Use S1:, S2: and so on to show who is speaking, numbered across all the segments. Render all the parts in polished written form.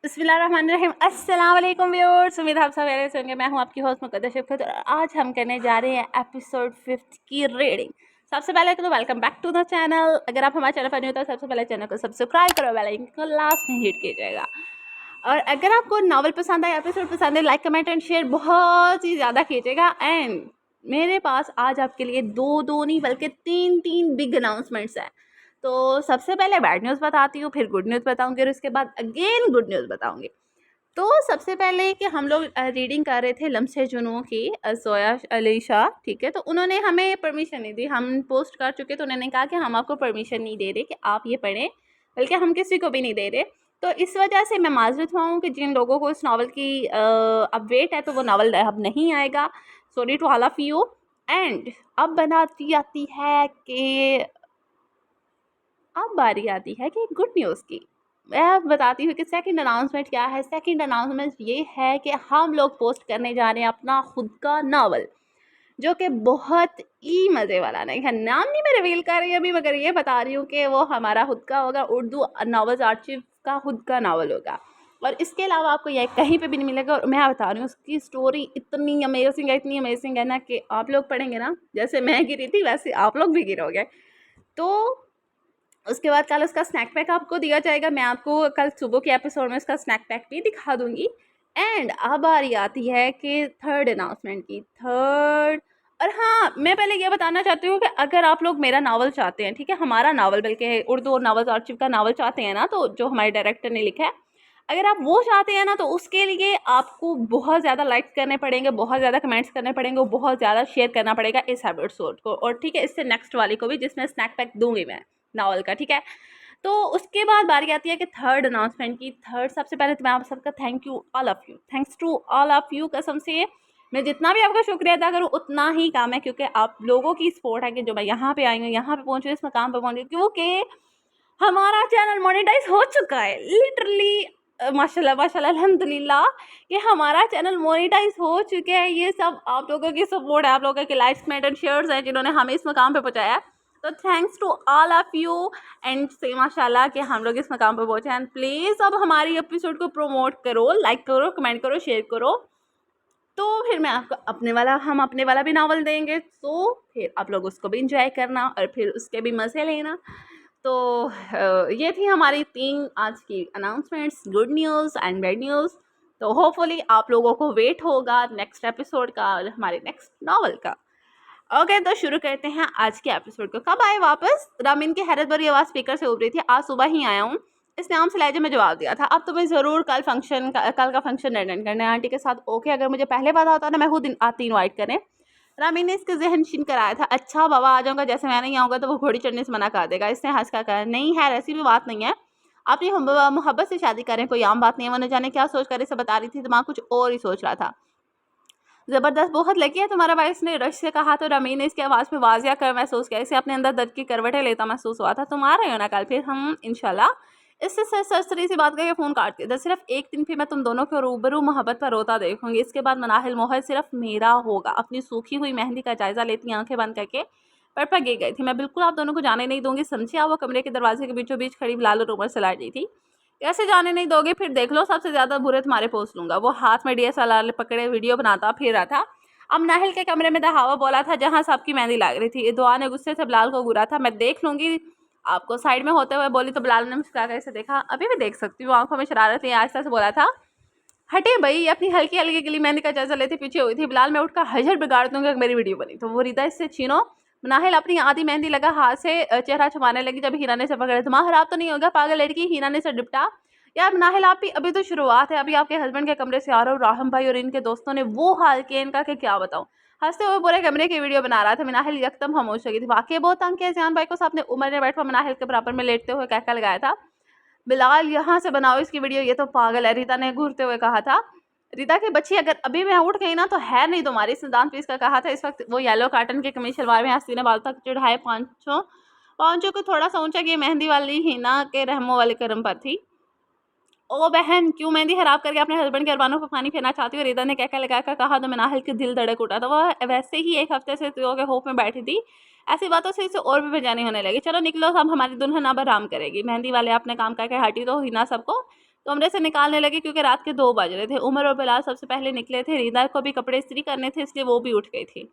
S1: बिस्मिल्लाहिर्रहमानिर्रहीम। अस्सलाम वालेकुम व्यूअर्स, उम्मीद आप सब मेरे से होंगे। मैं हूं आपकी होस्ट मुक़द्दस शफ़क़त और आज हम करने जा रहे हैं एपिसोड 5 की रीडिंग। सबसे पहले तो welcome back to the channel. अगर आप हमारे चैनल पर न्यू हो तो सबसे पहले चैनल को सब्सक्राइब करो, बेल आइकन को लास्ट में हिट कीजिएगा। और अगर आपको नावल पसंद आए, एपिसोड पसंद है, लाइक कमेंट एंड शेयर बहुत ही ज़्यादा कीजिएगा। एंड मेरे पास आज आपके लिए दो नहीं बल्कि तीन बिग अनाउंसमेंट्स हैं। तो सबसे पहले बैड न्यूज़ बताती हूँ, फिर गुड न्यूज़ बताऊँगी और उसके बाद अगेन गुड न्यूज़ बताऊँगी। तो सबसे पहले कि हम लोग रीडिंग कर रहे थे लम्हे जुनून की, ज़ोया अली शाह, ठीक है। तो उन्होंने हमें परमिशन नहीं दी, हम पोस्ट कर चुके तो उन्होंने कहा कि हम आपको परमिशन नहीं दे रहे कि आप ये पढ़ें, बल्कि हम किसी को भी नहीं दे रहे। तो इस वजह से मैं माज़रत हुआ हूँ कि जिन लोगों को इस नावल की अब वेट है तो वो नावल अब नहीं आएगा। Sorry to all of you. And अब बनाती आती है कि अब बारी आती है कि गुड न्यूज़ की। मैं बताती हूँ कि सेकंड अनाउंसमेंट क्या है। सेकंड अनाउंसमेंट ये है कि हम लोग पोस्ट करने जा रहे हैं अपना खुद का नावल, जो कि बहुत ही मज़े वाला नहीं है। नाम नहीं मैं रिवील कर रही अभी, मगर ये बता रही हूँ कि वो हमारा खुद का होगा, उर्दू नावल्स आर्चिव का खुद का नावल होगा। और इसके अलावा आपको यह कहीं पे भी नहीं मिलेगा। और मैं बता रही हूँ उसकी स्टोरी इतनी अमेजिंग है ना कि आप लोग पढ़ेंगे ना, जैसे मैं गिरी थी वैसे आप लोग भी गिरोगे। तो उसके बाद कल उसका स्नैक पैक आपको दिया जाएगा। मैं आपको कल सुबह के एपिसोड में उसका स्नैक पैक भी दिखा दूंगी। एंड अब बारी आती है कि थर्ड अनाउंसमेंट की। थर्ड, और हाँ, मैं पहले ये बताना चाहती हूँ कि अगर आप लोग मेरा नावल चाहते हैं, ठीक है, हमारा नावल बल्कि उर्दू और नावल आर्चिव का नावल चाहते हैं ना, तो जो हमारे डायरेक्टर ने लिखा है, अगर आप वो चाहते हैं ना, तो उसके लिए आपको बहुत ज़्यादा लाइक्स करने पड़ेंगे, बहुत ज़्यादा कमेंट्स करने पड़ेंगे, बहुत ज़्यादा शेयर करना पड़ेगा इस एपिसोड को, और ठीक है, इससे नेक्स्ट वाली को भी, जिसमें स्नैक पैक दूंगी मैं नावल का, ठीक है। तो उसके बाद बारी आती है कि थर्ड अनाउंसमेंट की। थर्ड, सबसे पहले तो मैं आप सबका thank you all of you, thanks to all of you. कसम से मैं जितना भी आपका शुक्रिया अदा करूँ उतना ही काम है, क्योंकि आप लोगों की सपोर्ट है कि जो मैं यहाँ पे आई हूँ, यहाँ पे पहुँची, इस मकाम पे पहुँची, क्योंकि हमारा चैनल मोनेटाइज हो चुका है लिटरली। माशाल्लाह माशाल्लाह अल्हम्दुलिल्लाह कि हमारा चैनल मोनेटाइज हो चुके हैं। ये सब आप लोगों की सपोर्ट है, आप लोगों के लाइक्स कमेंट एंड शेयर्स हैं जिन्होंने हमें इस मकाम पे पहुंचाया। तो thanks to all of you and से माशाल्लाह कि हम लोग इस मकाम पे पहुंचे। एंड प्लीज़ अब हमारी एपिसोड को प्रमोट करो, लाइक करो, कमेंट करो, शेयर करो। तो फिर मैं आपको हम अपने वाला भी नावल देंगे, तो फिर आप लोग उसको भी इंजॉय करना और फिर उसके भी मज़े लेना। तो ये थी हमारी 3 आज की announcements, good news and bad news. तो होपफुली आप लोगों को वेट होगा नेक्स्ट एपिसोड का और हमारे नेक्स्ट नावल का। ओके, तो शुरू करते हैं आज के एपिसोड को। कब आए वापस? रामीन की हैरत भरी आवाज़ स्पीकर से उभरी थी। आज सुबह ही आया हूँ, इस नाम से लहजे में जवाब दिया था। अब तुम्हें ज़रूर कल का फंक्शन अटेंड करना है आंटी के साथ। ओके, अगर मुझे पहले पता होता ना मैं खुद आती इन्वाइट करें। रामीन ने इसके जहन शीन कराया था। अच्छा बाबा आ जाऊँगा, जैसे मैं नहीं आऊँगा तो वो घोड़ी चढ़ने से मना कर देगा। इसने हंस कर कहा, नहीं है ऐसी भी बात नहीं है, अपनी मोहब्बत से शादी करें, कोई आम बात नहीं है। वो न जाने क्या सोच कर इसे बता रही थी, दिमाग कुछ और ही सोच रहा था। ज़बरदस्त बहुत लगी है तुम्हारा भाई, इसने रश से कहा। तो रमीन ने इसकी आवाज़ में वाजिया कर महसूस किया, इसे अपने अंदर दर्द की करवटें लेता महसूस हुआ था। तुम आ रहे हो ना कल? फिर हम इंशाल्लाह। इससे सरसरी सी बात करके फ़ोन काट दिया। सिर्फ एक दिन फिर मैं तुम दोनों को रूबरू मोहब्बत पर रोता देखूंगी। इसके बाद मनाहिल मोहर सिर्फ मेरा होगा। अपनी सूखी हुई मेहंदी का जायज़ा लेती आंखें बंद करके पर गिर गई थी। मैं बिल्कुल आप दोनों को जाने नहीं दूंगी, समझी? आप वो कमरे के दरवाजे के बीचों बीच खड़ी बिलाल और उमर से लड़ रही थी। कैसे जाने नहीं दोगे? फिर देख लो, सबसे ज़्यादा बुरे तुम्हारे पोस्ट लूँगा। वो हाथ में DSLR पकड़े वीडियो बनाता फिर रहा था। अब नाहिल के कमरे में दहावा बोला था, जहाँ सबकी मेहंदी लग रही थी। दुआ ने गुस्से से बिलाल को घूरा था। मैं देख लूँगी आपको, साइड में होते हुए बोली। तो बिलाल ने मुस्कुरा कर इसे देखा। अभी भी देख सकती हूँ, आंखों में शरारत लिए आहिस्ता से बोला था। हटे भई, अपनी हल्की हल्की गिली मेहंदी का जायजा लेते पीछे हुई थी। बिलाल, मैं उठकर हजर बिगाड़ दूंगा अगर मेरी वीडियो बनी तो। वो रिदा, इससे छीनो। नाहिल अपनी आधी मेहंदी लगा हाथ से चेहरा छुपाने लगी जब हीना ने से पकड़े। दिमाग खराब तो नहीं होगा पागल लड़की? हीना ने से डिपटा। यार नाहिल, आप भी अभी तो शुरुआत है। अभी आपके हस्बैंड के कमरे से आरव, राहम भाई और इनके दोस्तों ने वो हाल किया इनका कि क्या बताऊं। हंसते हुए पूरे कमरे की वीडियो बना रहा था। मिनाहिल यकदम खामोश हो गई थी। वाकई बहुत तंग किया जान भाई को। साथ ने उमर ने बैठा मिनाहिल के बराबर में लेटते हुए कहका लगाया था, बिलाल यहाँ से बनाओ इसकी वीडियो, ये तो पागल है। रीता ने घूरते हुए कहा था। रीता की बच्ची, अगर अभी मैं उठ गई ना तो है नहीं तुम्हारी। इसने दांत पीस कर कहा था। इस वक्त वो येलो काटन के कमीज शलवार में हंसी ने बाल तक चढ़ाए पांचों को थोड़ा सा ऊंचा किया। मेहंदी वाली हीना के रहमों वाले करम पर थी। ओ बहन, क्यों मेहंदी खराब करके अपने हस्बैंड के अरमानों पर पानी फेरना चाहती हो? रीता ने कहकर लगा कर कहा। तो मिनाहिल के दिल धड़क उठा था। वह वैसे ही एक हफ्ते से के होप में बैठी थी। ऐसी बातों से इसे और भी बेचैनी होने लगी। चलो निकलो, अब हमारी दुल्हन अब आराम करेगी। मेहंदी वाले अपने काम करके हटी तो हिना सबको कमरे से निकालने लगे क्योंकि रात के 2 बज रहे थे। उमर और बिलाल सबसे पहले निकले थे। रिदा को भी कपड़े इस्त्री करने थे, इसलिए वो भी उठ गई थी।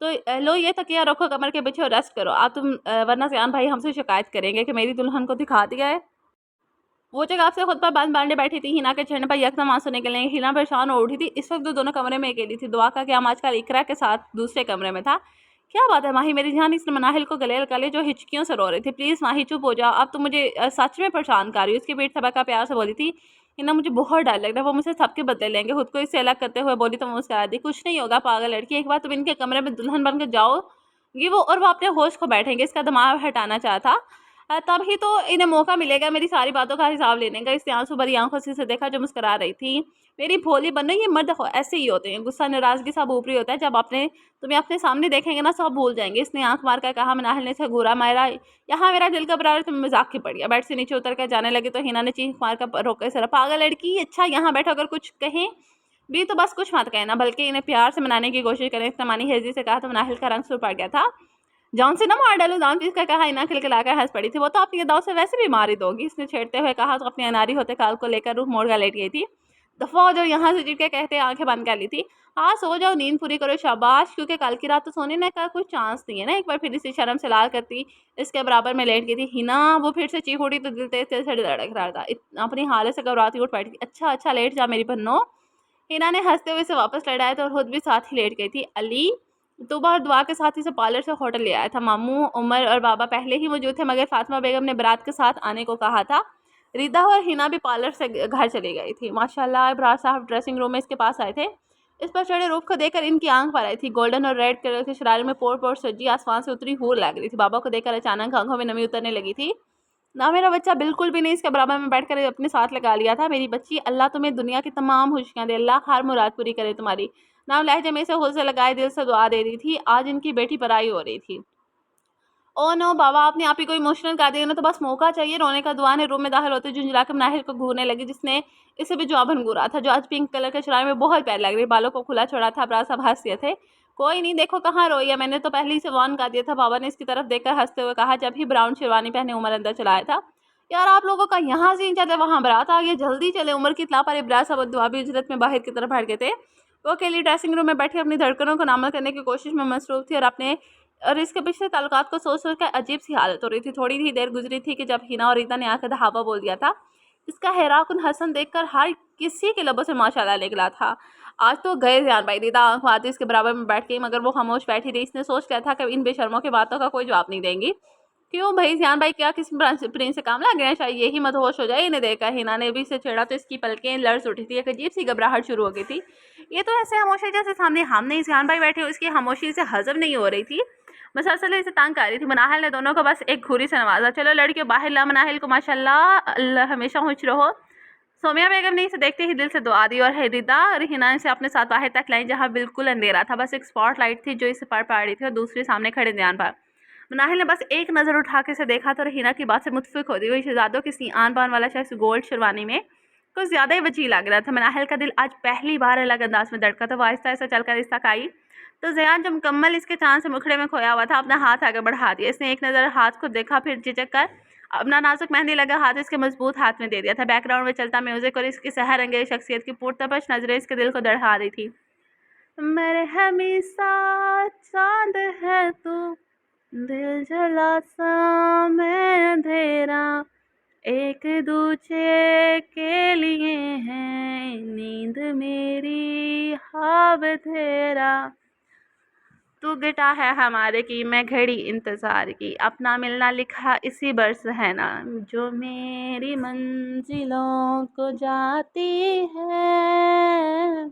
S1: तो लो ये तकिया रखो कमर के पीछे और रेस्ट करो आप तुम, वरना ज़ियान भाई हमसे शिकायत करेंगे कि मेरी दुल्हन को दिखा दिया है। वो जगह आपसे खुद पर बंद बांधे बैठी थी। हिना के चेहरे पर यकदम आंसू निकलने। हिना परेशान हो उठी थी। इस वक्त दोनों कमरे में अकेली थी। दुआ का क्या आजकल इकरा के साथ दूसरे कमरे में था। क्या बात है माही मेरी जान, इसने मनाहिल को गले लगा लिया जो हिचकियों से रो रही थी। प्लीज़ माही चुप हो जाओ, अब तो मुझे सच में परेशान कर रही हो। उसकी पीठ थपका प्यार से बोली थी। हिना मुझे बहुत डर लग रहा है, वो मुझसे सबके बदले लेंगे। खुद को इससे अलग करते हुए बोली तो मुस्कुरा दी। कुछ नहीं होगा पागल लड़की, एक बार तुम इनके कमरे में दुल्हन बनकर जाओगी वो और वो अपने होश को बैठेंगे। इसका दिमाग हटाना चाहता तभी तो इन्हें मौका मिलेगा मेरी सारी बातों का हिसाब लेने का। इसने आंसू भरी आंखों से देखा जो मुस्कुरा रही थी। मेरी भोली बनो, ये मर्द ऐसे ही होते हैं, गुस्सा नाराजगी सब ऊपरी होता है। जब तुम्हें अपने सामने देखेंगे ना सब भूल जाएंगे। इसने आंख मार कर कहा। मनाहिल ने इसे घूरा मारा। यहाँ मेरा दिल घबरा रहा, तुम्हें मजाक की पड़ गया। बेड से नीचे उतर कर जाने लगी तो हिना ने चीख मार कर रोके सर। पागल लड़की, अच्छा यहाँ बैठो, अगर कुछ कहें भी तो बस कुछ मत कहना, बल्कि इन्हें प्यार से मनाने की कोशिश करें। इसने मानी हेजी से कहा तो मनाहिल का रंग सुर पड़ गया था। जॉन से ना मार डालू, दान पीस का कहा। हिना खिलखिलाकर हंस पड़ी थी। वो तो अपनी अदाओं से वैसे भी मार ही दोगी, इसने छेड़ते हुए कहा तो अपनी अनारी होते काल को लेकर रूह मोड़ कर लेट गई थी। दफा हो जाओ यहाँ से, चिट के कहते आंखें बंद कर ली थी। हाँ सो जाओ, नींद पूरी करो, शाबाश, क्योंकि कल की रात तो सोने ने का कोई चांस नहीं है ना। एक बार फिर इसी शर्म से लाल करती इसके बराबर में लेट गई थी। हिना वो फिर से चीख उठी तो दिल तेज तेज से धड़क रहा था। अपनी हालत से घबराती उठ बैठी। अच्छा अच्छा लेट जा मेरी बन्नो। हिना ने हंसते हुए इसे वापस लड़ाया तो खुद भी साथ ही लेट गई थी। अली तो बार दुआ के साथ इसे पार्लर से होटल ले आया था। मामू उमर और बाबा पहले ही मौजूद थे, मगर फातिमा बेगम ने बारात के साथ आने को कहा था। रिदा और हिना भी पार्लर से घर चली गई थी। माशाल्लाह इब्रार साहब ड्रेसिंग रूम में इसके पास आए थे। इस पर चढ़े रूफ को देखकर इनकी आंख पर आई थी। गोल्डन और रेड कलर के शरारे में पोर पोर सजी आसमान से उतरी हूर लग रही थी। बाबा को देखकर अचानक आंखों में नमी उतरने लगी थी। ना मेरा बच्चा बिल्कुल भी नहीं, इसके बराबर में बैठकर अपने साथ लगा लिया था। मेरी बच्ची, अल्लाह तुम्हें दुनिया की तमाम खुशियाँ दे, अल्लाह हर मुराद पूरी करे तुम्हारी। नाम लहजे में से हुल से लगाए दिल से दुआ दे रही थी। आज इनकी बेटी पराई हो रही थी। ओ नो बाबा, आपने आप ही को इमोशनल कर दिया ना, तो बस मौका चाहिए रोने का। दुआ ने रूम में दाखिल होते झुंझला के मनाहिल को घूरने लगी, जिसने इसे भी जवाबन घूरा था, जो आज पिंक कलर के शरारे में बहुत प्यार लग रही। बालों को खुला छोड़ा था, बड़ा सब हंस दिए थे। कोई नहीं, देखो कहाँ रोई है, मैंने तो पहले ही से वार्न कर दिया था। बाबा ने इसकी तरफ देखकर हंसते हुए कहा, जब ही ब्राउन शेरवानी पहने उमर अंदर चला आया था। यार आप लोगों का यहाँ से चले वहाँ बारात आ गई, जल्दी चले। उमर की इतला पर इब्रार सब दुआ भी उजरत में बाहर की तरफ भड़ गए थे। वो अकेली ड्रेसिंग रूम में बैठी अपनी धड़कनों को नामल करने की कोशिश में मसरूफ थी और इसके पिछले ताल्लुकात को सोच सोच कर अजीब सी हालत हो रही थी। थोड़ी ही देर गुजरी थी कि जब हिना और रीता ने आकर दहाबा बोल दिया था। इसका हैराकुन हसन देखकर हर किसी के लबों से माशाल्लाह निकला था। आज तो गए ध्यान भाई। रीता आंख मारती इसके बराबर में बैठ गई, मगर वो खामोश बैठी रही। इसने सोच लिया था कि इन बेशर्मों की बातों का कोई जवाब नहीं देंगी। क्यों भाई ध्यान भाई, क्या किसी प्रिंस से काम लग गया? शायद यही मदहोश हो जाए इन्हें देखकर। हिना ने भी इसे छेड़ा तो इसकी पलकें लर्ज उठी थी। एक अजीब सी घबराहट शुरू हो गई थी। ये तो ऐसे खामोश है जैसे सामने हम नहीं ध्यान भाई बैठे हो। इसकी खामोशी से हजम नहीं हो रही थी, मसलसल इसे तंग कर रही थी। मनाहिल ने दोनों को बस एक घूरी से नवाजा। चलो लड़कियों बाहर ला। मनाहिल को माशाल्लाह अल्लाह हमेशा खुश रहो। सोमिया बेगम ने इसे देखते ही दिल से दुआ दी और रिदा और हिना से अपने साथ बाहर तक लाई, जहाँ बिल्कुल अंधेरा था। बस एक स्पॉट लाइट थी जो इसे पड़ पा रही थी और दूसरे सामने खड़े ध्यान पर। मनाहिल ने बस एक नज़र उठा के इसे देखा तो हिना की बात से मुतफिक हो गई। वही शहजादों की आन बान वाला शख्स गोल्ड शेरवानी में कुछ ज़्यादा ही वजी लग रहा था। मनाहिल का दिल आज पहली बार अलग अंदाज में धड़का था। वो आहिस्ता आहिस्ता चलकर इस तक आई तो ज़ियान जो मुकम्मल इसके चांद से मुखड़े में खोया हुआ था, अपना हाथ आगे बढ़ा दिया। इसने एक नज़र हाथ को देखा, फिर झिझक कर अपना नाजुक मेहंदी लगा हाथ इसके मजबूत हाथ में दे दिया था। बैकग्राउंड में चलता म्यूजिक और इसकी सहर अंगेज शख्सियत की पुरतपश नजरें इसके दिल को दढ़ा रही थी। मरहमी सा चांद है तू, दिल जला सा मैं अंधेरा, एक दूजे के लिए है नींद मेरी ख्वाब तेरा। तू गिटा है हमारे की, मैं घड़ी इंतज़ार की, अपना मिलना लिखा इसी बरस है ना, जो मेरी मंजिलों को जाती है।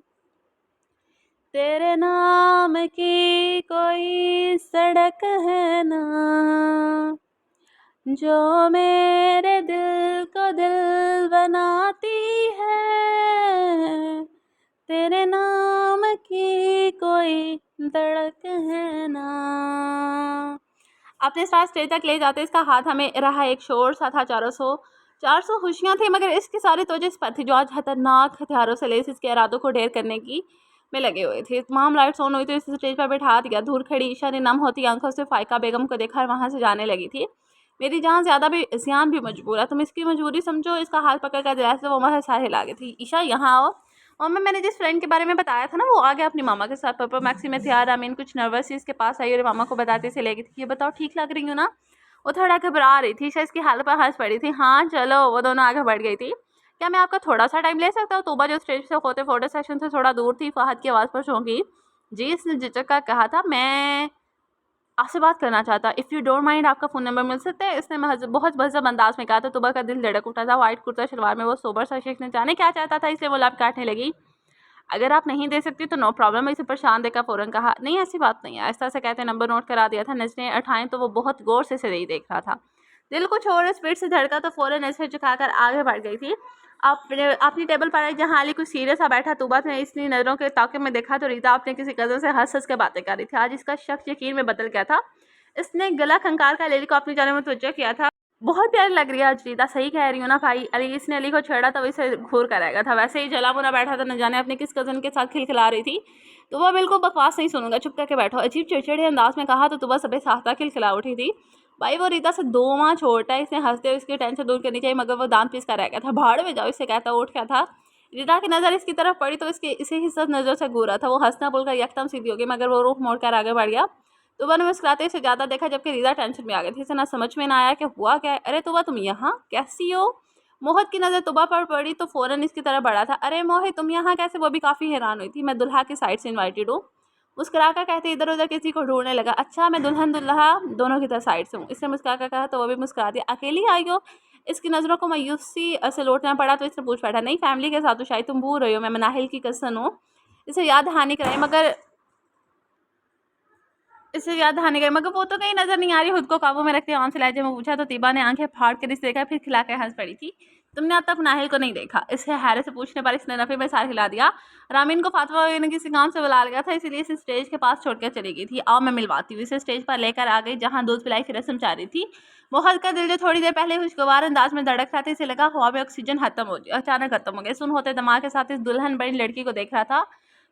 S1: तेरे नाम की कोई सड़क है ना, जो मेरे दिल को दिल बनाती है। तेरे नाम की कोई धड़क है ना। अपने साथ स्टेज तक ले जाते इसका हाथ हमें रहा एक शोर सा था। 400 खुशियाँ थी, मगर इसकी सारी तवज्जो इस पर थी जो आज खतरनाक हथियारों से लेस इसके इरादों को ढेर करने की में लगे हुए थे। तमाम लाइट्स ऑन हुई तो इसे स्टेज पर बैठा दिया। दूर खड़ी ईशा ने नम होती आंखों से फाइका बेगम को देखा और वहाँ से जाने लगी थी। मेरी जान ज़्यादा भी ज़ियान भी मजबूर है, तुम इसकी मजबूरी समझो। इसका हाथ पकड़ कर जैसे वो वहाँ सारे हिला गई थी। ईशा यहाँ आओ। मम्मा मैंने जिस फ्रेंड के बारे में बताया था ना वो आ गया अपनी मामा के साथ। पापा मैक्सी में थे। रामीन कुछ नर्वस ही इसके पास आई और मामा को बताते से ले गई थी, ये बताओ ठीक लग रही हूँ ना। वो थोड़ा घबरा रही थी। ईशा इसकी हालत पर हंस पड़ी थी। हाँ चलो। वो दोनों आगे बढ़ गई थी। क्या मैं आपका थोड़ा सा टाइम ले सकता हूँ। तोबा जो स्टेज से होते फोटो सेशन से थोड़ा दूर थी फहद की आवाज़ पर चौंकी। जी इसने झिझक कर कहा था, मैं आपसे बात करना चाहता। इफ़ यू डोंट माइंड आपका फ़ोन नंबर मिल सकता है। इसने बहुत महज़ब अंदाज में कहा था। तोबा का दिल धड़क उठा था। वाइट कुर्ता शलवार में वो सोबर सा शख्स ने जाने क्या चाहता था इसलिए वो लब काटने लगी। अगर आप नहीं दे सकती तो नो प्रॉब्लम। इसे परेशान देखा फ़ौरन कहा, नहीं ऐसी बात नहीं है। आहिस्ता से कहते नंबर नोट करा दिया था। नजरें उठाएं तो वो बहुत गौर से इसे नहीं देख रहा था। दिल कुछ और स्पीड से धड़का तो फ़ौरन नजरें झुकाकर आगे बढ़ गई थी। अपनी टेबल पर आई जहाँ अली कुछ सीरियस सा बैठा। तूबा ने इसलिए नज़रों के ताक़ुब में देखा तो रीता अपने किसी कज़न से हंस हंस के बातें कर रही थी। आज इसका शख्स यकीन में बदल गया था। इसने गला खंकार कर अली को अपनी जाने में तवज्जो किया था। बहुत प्यारी लग रही है आज रीता, सही कह रही हूँ ना भाई। अली इसने अली को छेड़ा तो इसे घूर कराएगा था। वैसे ही जला बुना बैठा था, न जाने अपने किस कज़न के साथ खिलखिला रही थी। तो वह बिल्कुल बकवास नहीं सुनूंगा, चुप करके बैठो। अजीब चिड़चिड़े अंदाज में कहा तो सुबह सबे साहता खिलखिला उठी थी। भाई वो रीता से 2 माह छोटा है। इसने हंसते हुए इसकी टेंशन दूर करनी चाहिए मगर वो दांत पीस कर रह गया था। भाड़ में जाओ इससे कहता उठ गया था। रीता की नज़र इसकी तरफ पड़ी तो इसे ही सब नज़र से घूरा था। वो हंसना बोलकर यकदम सीधी हो गई मगर वो रुख मोड़कर आगे बढ़ गया। तुबा ने मुस्कुराते से ज़्यादा देखा जबकि रीता टेंशन में आ गई थी। इसे ना समझ में ना आया कि हुआ क्या है। अरे तुबा तुम यहाँ कैसी हो। मोहित की नज़र तुबा पर पड़ी तो फ़ौरन इसकी तरफ बढ़ा था। अरे मोहित तुम यहाँ कैसे। वो भी काफ़ी हैरान हुई थी। मैं दुल्हा की साइड से इन्वाइटेड हूँ। मुस्कुराकर कहते इधर उधर किसी को ढूंढने लगा। अच्छा मैं दुल्हन दुल्हा दोनों की तरफ साइड से हूँ। इसने मुस्कुराकर कहा तो वो भी मुस्कुरा दिया। अकेली आई हो। इसकी नज़रों को मायूसी से लौटना पड़ा तो इसने पूछ बैठा, नहीं फैमिली के साथ तो शायद तुम भूल रही हो मैं मनाहिल की कज़न हूँ। इसे याद दहानी कराई मगर वो तो कहीं नजर नहीं आ रही। खुद को काबू में रखते आंसू लहजे में पूछा तो तीबा ने आंखें फाड़ कर इसे देखा फिर खिला के हंस पड़ी थी। तुमने अब तक नाहिल को नहीं देखा। इसे हैरत से पूछने पर इसने नफे में सार हिला दिया। रामीन को फातिमा ने किसी काम से बुला लिया था इसलिए इसे स्टेज के पास छोड़कर चली गई थी। आओ मैं मिलवाती हूँ। इसे स्टेज पर लेकर आ गई जहाँ दूध पिलाई की रस्म चाह रही थी। वो हल्का दिल जो थोड़ी देर पहले खुशगवार अंदाज में धड़क रहा था इसे लगा हवा में ऑक्सीजन अचानक खत्म हो गया। सुन होते दिमाग के साथ इस दुल्हन बड़ी लड़की को देख रहा था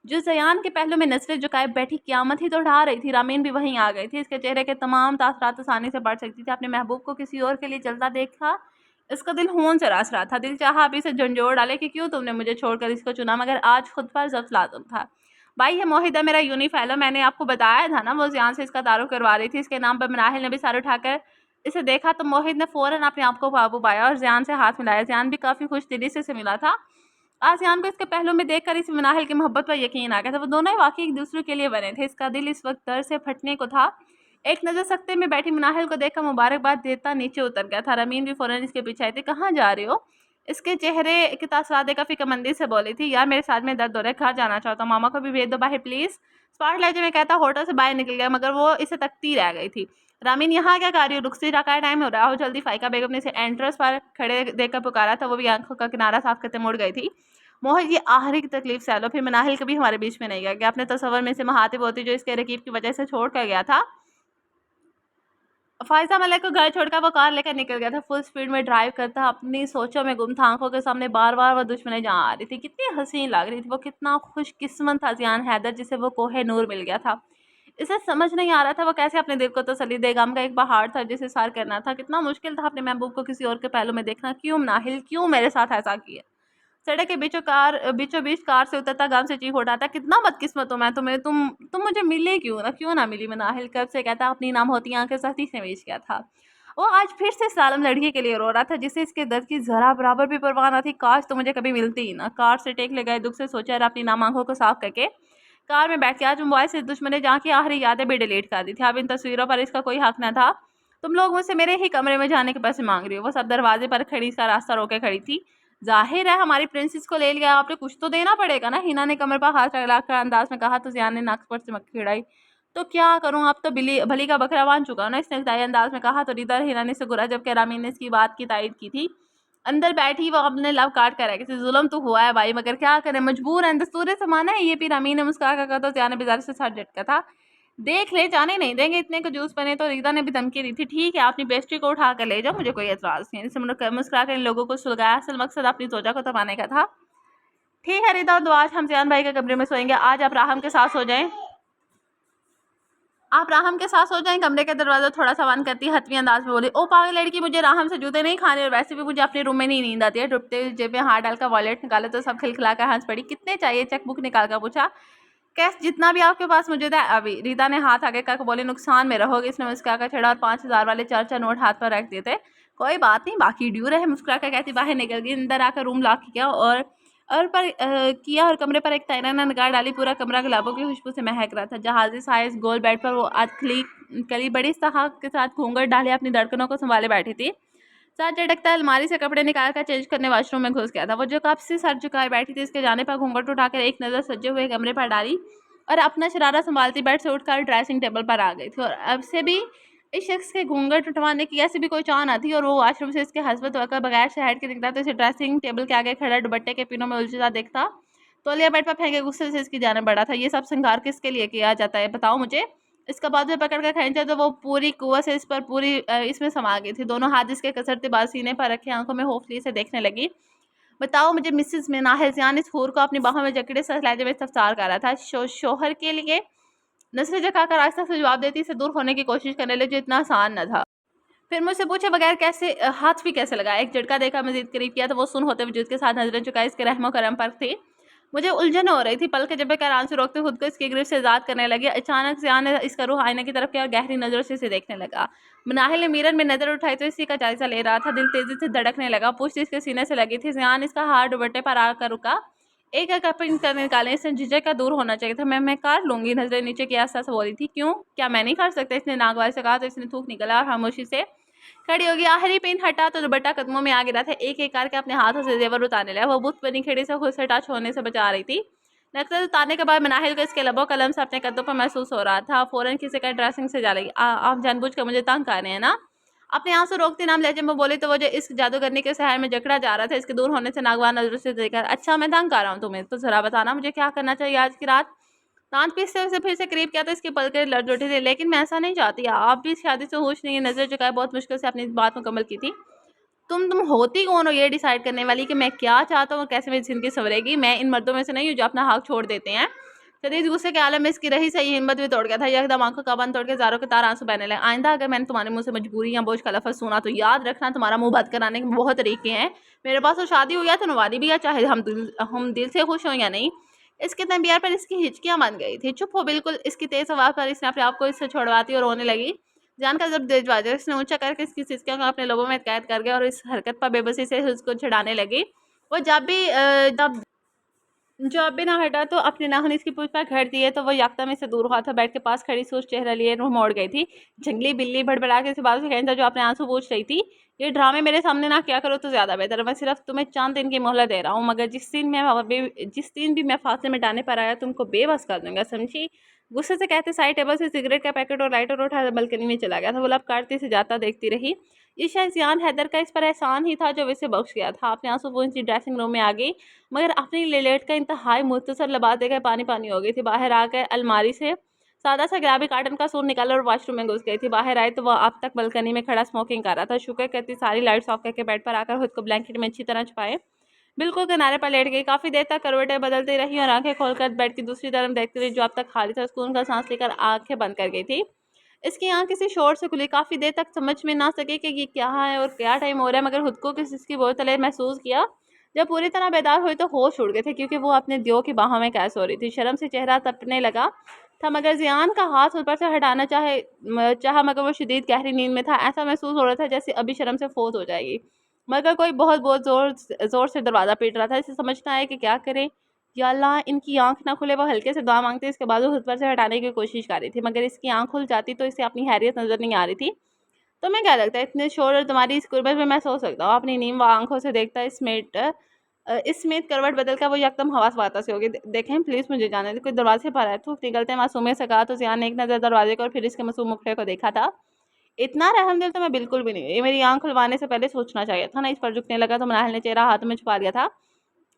S1: जो जयान के पहलू में नजरें झुकाए बैठी क्यामत ही तो उठा रही थी। रामीन भी वहीं आ गई थी। इसके चेहरे के तमाम तासरात आसानी से बढ़ सकती थी। अपने महबूब को किसी और के लिए चलता देखा इसका दिल होन से रास रहा था। दिल चाहा अभी से झंझोड़ डाले कि क्यों तुमने मुझे छोड़कर इसको चुना मगर आज खुद पर जब्त लाजम था। भाई ये मोहिदा मेरा यूनी फेलो, मैंने आपको बताया था ना वो जियान से इसका तारुफ करवा रही थी। इसके नाम पर मनाहिल ने भी सर उठाकर इसे देखा तो मोहित ने फौरन अपने आप को काबू पाया और जियान से हाथ मिलाया। जियान भी काफ़ी खुश दिली से मिला था। आसियान को इसके पहलू में देखकर इस मनाहिल की मोहब्बत पर यकीन आ गया था। वो दोनों ही वाकई एक दूसरे के लिए बने थे। इसका दिल इस वक्त दर्द से फटने को था। एक नज़र सख्ते में बैठी मनाहिल को देखकर मुबारकबाद देता नीचे उतर गया था। रमीन भी फौरन इसके पीछे आई थी। कहाँ जा रहे हो। इसके चेहरे के तासरात देखकर फिक्रमंदी से बोली थी, यार मेरे साथ में दर्द हो रहा है, घर जाना चाहता हूँ, मामा को भी भेज दो बाहर प्लीज़। स्पार्ट लहजे में कहता होटल से बाहर निकल गया मगर वो इसे तकती रह गई थी। रामीन यहाँ क्या कर रही हो। रुखसी का टाइम हो रहा हो जल्दी। फाइका बेगम ने इसे एंट्रेंस पर खड़े देखकर पुकारा था। वो भी आंखों का किनारा साफ करते मुड़ गई थी। मोहित ये आखिरी की तकलीफ से लो। फिर मनाहिल कभी हमारे बीच में नहीं गया। अपने तस्वर में से महातिब होती जो इसके रकीब की वजह से छोड़ कर गया था। फायजा मलिक को घर छोड़कर वो कार लेकर निकल गया था। फुल स्पीड में ड्राइव करता अपनी सोचों में गुम था। आंखों के सामने बार बार वह दुश्मने जहाँ आ रही थी। कितनी हसीन लग रही थी वो। कितना खुशकिस्मत था जियान हैदर जिसे वो कोहे नूर मिल गया था। इसे समझ नहीं आ रहा था वो कैसे अपने दिल को तसल्ली दे। गम का एक पहाड़ था जिसे सार करना था। कितना मुश्किल था अपने महबूब को किसी और के पहलू में देखना। क्यों नाहिल क्यों मेरे साथ ऐसा किया। सड़क के बीचों बीच कार से उतरता गम से चीख उठाता, कितना बदकिस्मत हूँ मैं तुम्हें। तुम मुझे मिले क्यों ना मिली। मनाहिल कब से कहता अपनी नाम होती आंखें सख्ती से मीच गया था। वो आज फिर से सालम लड़की के लिए रो रहा था जिसे इसके दर्द की जरा बराबर भी परवाह न थी। काश तो मुझे कभी मिलती ही ना। कार से टेक ले गए दुख से सोचा और अपनी नाम आंखों को साफ करके कार में बैठ के आज मोबाइल से दुश्मने जहाँ की आखिरी यादें भी डिलीट कर दी थी। अब इन तस्वीरों पर इसका कोई हक न था। तुम लोग मुझसे मेरे ही कमरे में जाने के पैसे मांग रही हो। वो सब दरवाजे पर खड़ी इसका रास्ता रोके खड़ी थी। जाहिर है हमारी प्रिंसेस को ले लिया आपने, कुछ तो देना पड़ेगा ना। हिना ने कमर पर हाथ रगड़कर अंदाज में कहा तो जियान ने नाक पर चमक खिड़ाई। तो क्या करूं अब तो भली का बकरा बांध चुका ना। इसने दाई अंदाज में कहा तो रिदर हिना ने से गुरा जबकि रामीन ने इसकी बात की तायद की थी। अंदर बैठी वो अपने लव काट कर किसी जुल्म तो हुआ है भाई मगर क्या करें मजबूर है, दस्तूर समाना है ये। फिर अमीन ने मुस्कुरा कर कहा तो जियान ने बेजार से सर झटका था। देख ले जाने नहीं देंगे इतने को जूस बने। तो रीता ने भी धमकी दी थी, ठीक है अपनी पेस्ट्री को उठा कर ले जाओ मुझे कोई एतराज़ नहीं। इसे मुस्कुरा कर इन लोगों को सुलगाया। असल मकसद अपनी सोचा को तपाने का था। ठीक है रीता तो आज हम जियान भाई के कमरे में सोएंगे। आज आप राहम के साथ सो जाएं। आप राहम के साथ सो जाएं। कमरे का दरवाज़ा थोड़ा सा बंद करती हतवी अंदाज में बोली, ओ पागल लड़की, मुझे राहम से जूते नहीं खाने और वैसे भी मुझे अपने रूम में नहीं नींद आती है। डुबते जेब में हाथ डालकर वॉलेट निकाले तो सब खिलखिला कर हंस पड़ी। कितने चाहिए? चेकबुक निकाल कर पूछा। कैश जितना भी आपके पास मौजूद है अभी। रीता ने हाथ आगे करके बोली, नुकसान में रहोगे। इसने मुस्कुरा कर छेड़ा और 5,000 वाले 4 नोट हाथ पर रख दिए थे। कोई बात नहीं, बाकी ड्यू रहे। मुस्कुरा कर कहती बाहर निकल गई। अंदर आकर रूम लॉक किया और कमरे पर एक तैराना निगाह डाली। पूरा कमरा गुलाबों की खुशबू से महक रहा था। जहाजी साइज गोल बेड पर वो आज कली बड़ी साहब के साथ घूंघट डाले अपनी धड़कनों को संभाले बैठी थी। साथ झटकता अलमारी से कपड़े निकाल कर चेंज करने वॉशरूम में घुस गया था। वो जो कब से सर झुकाए बैठी थी, इसके जाने पर घूंघट उठाकर एक नज़र सजे हुए कमरे पर डाली और अपना शरारा संभालती बेड से उठकर ड्रेसिंग टेबल पर आ गई थी। और अब से भी इस शख्स के घूंघट उठवाने की ऐसी भी कोई चाह न थी। और वो वॉशरूम से इसके हस्बत होकर बगैर से हट के दिखता तो इसे ड्रेसिंग टेबल के आगे खड़ा दुपट्टे के पिनों में उलझा देखता। तौलिया बेड पर फेंके गुस्से से इसकी जाने बढ़ा था। ये सब श्रृंगार किसके लिए किया जाता है बताओ मुझे। इसका बाजू पकड़ कर खींचा तो वो पूरी कुव्वत से इस पर पूरी इसमें समा गई थी। दोनों हाथ इसके कसरते बाल सीने पर रखे आंखों में होफली से देखने लगी। बताओ मुझे। मिसेस मिनाहिल जियान इस हूर को अपनी बाहों में जकड़े से लहजे में इस्तफसार कर रहा था। शोहर के लिए नजरें झुकाकर आहिस्ता से जवाब देती इसे दूर होने की कोशिश करने लगी, जो इतना आसान न था। फिर मुझसे पूछे बगैर कैसे हाथ भी कैसे लगाया। एक झटका देखा, मजीद करीब किया तो वो सुन होते वजूद के साथ नजरें चुकाई इसके रहमो करम पर थी। मुझे उलझन हो रही थी। पल के जब कर आंसू रोकते खुद को इसकी गिरफ्त से आजाद करने लगी। अचानक जियान ने इसका रूह आईने की तरफ किया और गहरी नजरों से इसे देखने लगा। मनाहिल ने मिरर में नजर उठाई तो इसी का जायजा ले रहा था। दिल तेजी से धड़कने लगा। पुष्ट इसके सीने से लगी थी। जियान इसका हाथ दुपट्टे पर आकर रुका। एक एक कपिंग करने निकाले। इससे झिझक का दूर होना चाहिए था। मैं कर लूंगी। नजरें नीचे की आस्था से बोली थी। क्यों, क्या मैं नहीं कर सकता? इसने नागवार से कहा तो इसने थूक निकला और खामोशी से खड़ी होगी। आखिरी पिन हटा तो दुपट्टा कदमों में आ गिरा था। एक एक करके अपने हाथों से जेवर उतारने लगा। वो बुत बनी खड़ी से खुद से टच होने से बचा रही थी। नक्सर उतारने के बाद मनाहिल को इसके लबों कलम से अपने कदों पर महसूस हो रहा था। फौरन किसी का ड्रेसिंग से जा लगी। आप जानबूझ कर मुझे तंग कर रहे हैं ना? अपने आंसू रोकते नाम लहजे में बोली तो वो जो इस जादूगरनी के शहर में जकड़ा जा रहा था, इसके दूर होने से नागवार नजरों से देखकर, अच्छा मैं तंग कर रहा हूँ तुम्हें? तो जरा बताना मुझे क्या करना चाहिए आज की रात। दांत पीसते हुए फिर से करीब किया तो इसकी पलकें लड़ उठी थी। लेकिन मैं ऐसा नहीं चाहती। आप भी शादी से होश नहीं। नजर चुकाए बहुत मुश्किल से अपनी बात मुकम्मल की थी। तुम होती कौन हो ये डिसाइड करने वाली कि मैं क्या चाहता हूँ, कैसे मेरी जिंदगी संवरेगी? मैं इन मर्दों में से नहीं हूँ जो अपना हक छोड़ देते हैं। शदीद गुस्से के आलम में इसकी रही सही हिम्मत भी तोड़ गया था। एकदम आंखों का बंद तोड़ के ज़ारों के तार आंसू बहने लगे। आइंदा अगर मैंने तुम्हारे मुंह से मजबूरी या बोझ का लफ्ज़ सुना तो याद रखना, तुम्हारा मुंह बंद कराने के बहुत तरीके हैं। मेरे पास तो शादी हुई है तो नवादी भी है, चाहे हम दिल से खुश हों या नहीं। इसके तंबियार पर इसकी हिचकियां बन गई थी। चुप हो बिल्कुल। इसकी तेज आवाज़ पर इसने अपने आप को इससे छुड़वाती और रोने लगी। जानकर जब दरवाजे इसने ऊंचा करके इसकी सिसकियों को अपने लोगों में कैद कर गया और इस हरकत पर बेबसी से उसको छुड़ाने लगी। वो जब भी ना हटा तो अपने नाखून इसकी पूंछ पर घर दिए तो वो यकदम से दूर हुआ था। बेड के पास खड़ी सोच चेहरा लिए रूह मोड़ गई थी। जंगली बिल्ली भड़बड़ा के इस बात से कहता जो अपने आंसू पूछ रही थी, ये ड्रामे मेरे सामने ना क्या करो तो ज्यादा बेहतर है। मैं सिर्फ तुम्हें 4 दिन की मोहलत दे रहा हूँ, मगर जिस दिन भी मैं फासले मिटाने पर आया तुमको बेबस कर दूंगा, समझी? गुस्से से कहते साइड टेबल से सिगरेट का पैकेट और लाइटर उठा बल्कनी में चला गया था। वो लब काटती से जाता देखती रही। ये शायद जियान हैदर का इस पर एहसान ही था जो इसे बख्श गया था। अपने आंसू पूंछी ड्रेसिंग रूम में आ गई, मगर अपनी लेट का इंतहाई मुख्तसर लबास देकर पानी पानी हो गई थी। बाहर आकर अलमारी से सादा सा गुलाबी काटन का सूट निकाला और वॉशरूम में घुस गई थी। बाहर आई तो वह अब तक बल्कनी में खड़ा स्मोकिंग कर रहा था। शुक्र करती सारी लाइट्स ऑफ करके बेड पर आकर खुद को ब्लैंकेट में अच्छी तरह छुपाए बिल्कुल किनारे पर लेट गई। काफी देर तक करवटें बदलती रही और आंखें खोलकर बेड की दूसरी तरफ देखती रही, जो अब तक खाली था। सुकून का सांस लेकर आंखें बंद कर गई थी। इसकी आंख किसी शोर से खुली। काफी देर तक समझ में ना सके कि ये क्या है और क्या टाइम हो रहा है, मगर खुद को किसी की बोतलें महसूस किया। जब पूरी तरह बेदार हुई तो होश उड़ गए थे, क्योंकि वो अपने दियो की बाहों में कैस हो रही थी। शर्म से चेहरा तपने लगा था, मगर जियान का हाथ ऊपर से हटाना चाहा, मगर वो शदीद गहरी नींद में था। ऐसा महसूस हो रहा था जैसे अभी शर्म से फोत हो जाएगी। मगर कोई बहुत बहुत जोर से दरवाज़ा पीट रहा था। इसे समझ ना आया कि क्या करे। या अल्लाह, इनकी आंख ना खुले। वो हल्के से दुआ मांगते इसके बाजू खुद पर से हटाने की कोशिश कर रही थी, मगर इसकी आंख खुल जाती तो इसे अपनी हैरियत नजर नहीं आ रही थी। तुम्हें क्या लगता है इतने शोर और तुम्हारी इस गुर्बत में मैं सो सकता हूँ? अपनी नींद व आंखों से देखता इसमें करवट बदल कर वो एकदम हवास वाता से होगी। देखें प्लीज़ मुझे जाने दे, कोई दरवाजे पर है। थूक निकलते मासूमियत से कहा तो जियान ने एक नज़र दरवाजे को और फिर इसके मासूम मुखड़े को देखा था। इतना रहमदिल तो मैं बिल्कुल भी नहीं हूँ। ये मेरी आंख खुलवाने से पहले सोचना चाहिए था ना। इस पर झुकने लगा तो मनाहिल ने चेहरा हाथ में छुपा लिया था।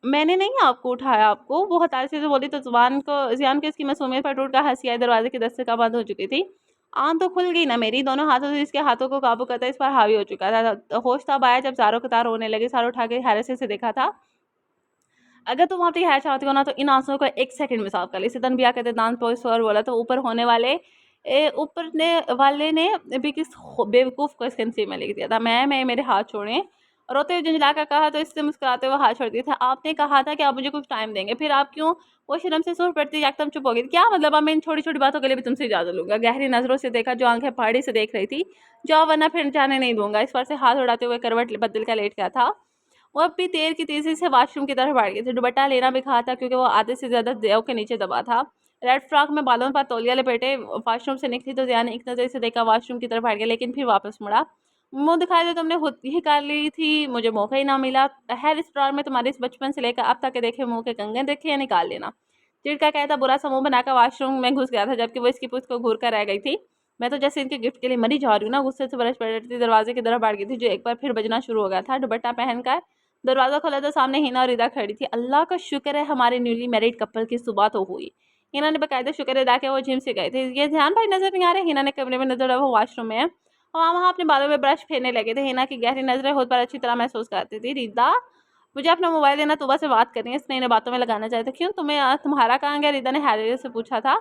S1: मैंने नहीं आपको उठाया। आपको वो हताशे से बोली तो जियान को इसकी मासूमियत पर टूट कर हंसी आई। दरवाजे की दस्तक बंद हो चुकी थी। आंख तो खुल गई ना मेरी। दोनों हाथों से इसके हाथों को काबू करता इस पर हावी हो चुका था। होश तब आया जब ज़ारों कतार रोने लगे। सारे उठा के हैरत से देखा था। अगर तुम अपनी खैर चाहती हो ना तो इन आंसुओं को 1 सेकंड में साफ कर ले। सितन बिया कहते दांत पोस और बोला तो ऊपर होने वाले ऊपर ने वाले ने भी किस बेवकूफ़ क्वेश्चन सी में लिख दिया था, मैं मेरे हाथ छोड़ें। रोते हुए झुंझला कर कहा तो इससे मुस्कुराते हुए हाथ छोड़ दिए थे। आपने कहा था कि आप मुझे कुछ टाइम देंगे, फिर आप क्यों? वो शर्म से सूर पड़ती एकदम चुप हो गई। क्या मतलब, अब मैं इन छोटी-छोटी बातों के लिए भी तुमसे इजाज़त लूँगा? गहरी नज़रों से देखा, जो आँखें पहाड़ी से देख रही थी। जाओ वरना फिर जाने नहीं दूँगा। इस पर से हाथ उड़ाते हुए करवट बदल कर लेट गया था। वो अब भी देर की तेज़ी से वॉशरूम की तरफ बढ़ गए थे। दुपट्टा लेना भी कहा था क्योंकि वो आधे से ज़्यादा ज़िया के नीचे दबा था। रेड फ्रॉक में बालों पर तौलिया लपेटे वॉशरूम से निकली तो ज़िया ने एक नज़र से देखा, वॉशरूम की तरफ बढ़ गया, लेकिन फिर वापस मुड़ा। मुँह दिखाई तो तुमने खुद ही कर ली थी, मुझे मौका ही ना मिला। हेयर इस ड्रॉअर में तुम्हारे इस बचपन से लेकर अब तक के देखे मुँह के कंगन देखे या निकाल लेना। चिढ़ का कहता बुरा सा मुँह बनाकर वॉशरूम में घुस गया था, जबकि वो इसकी पूछ को घूर कर रह गई थी। मैं तो जैसे इनके गिफ्ट के लिए मरी जा रही हूँ ना, गुस्से से बरस पड़ती दरवाजे की तरफ बढ़ गई थी, जो एक बार फिर बजना शुरू हो गया था। दुपट्टा पहनकर दरवाज़ा खोला तो सामने हिना और ईदा खड़ी थी। अल्लाह का शुक्र है हमारे न्यूली मैरिड कपल की सुबह तो हुई। हिना ने बकायदा शुक्र अदा किया। वो जिम से गए थे। ये ध्यान भाई नजर नहीं आ रहे? हिना ने कमरे में नजर, वो वॉशरूम में है और वहाँ अपने बालों में ब्रश फेरने लगे थे। हिना की गहरी नजरें खुद पर अच्छी तरह महसूस करती थी। रीदा, मुझे अपना मोबाइल देना, सुबह से बात करनी है, इसने इन्हें बातों में लगाना चाहते। क्यों, तुम्हारा कहाँ गया? रीदा ने हैरियत से पूछा था।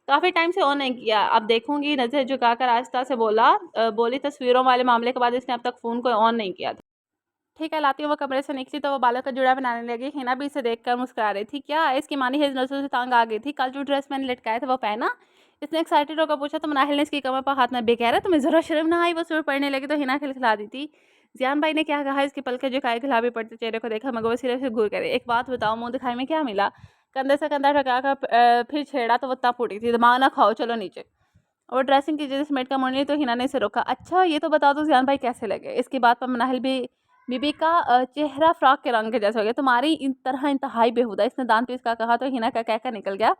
S1: काफ़ी टाइम से ऑन नहीं किया, अब देखूंगी। नजर झुकाकर आहिस्ता से बोली तस्वीरों वाले मामले के बाद इसने अब तक फ़ोन को ऑन नहीं किया था। ठीक है, लाती हूँ। वो कमरे से निकली तो वो बालों का जुड़ा बनाने लगी। हिना भी इसे देखकर मुस्कुरा रही थी। क्या इसकी मानी है नजरों से तांग आ गई थी। कल जो ड्रेस मैंने लटकाया था वो पहना? इसने एक्साइटेड होकर पूछा तो मनाहिल ने इसकी कमर पर हाथ में बेकह तुम्हें जरा शर्म ना आई? वो सुर पड़ने लगी तो हिना खिलखिला दी थी। जियान भाई ने क्या कहा? इसकी पलकें झुकाए, गुलाबी पड़ते चेहरे को देखा, मगर वो सिरे से घूर करे। एक बात बताओ, मुंह दिखाई में क्या मिला? कंधे से कंधा ठका कर फिर छेड़ा तो वो तब फूटी थी। दिमाग ना खाओ, चलो नीचे। और ड्रेसिंग की जगह समेट का मुड़ने तो हिना ने इसे रोका। अच्छा ये तो बताओ तो जियान भाई कैसे लगे? इसकी बात पर मनाहिल भी बीबी का चेहरा फ्रॉक के रंग के जैसा हो गया। तुम्हारी इन तरह इंतहाई बेहुदा, इसने दांत पीस का कहा तो हिना का कहकर निकल गया।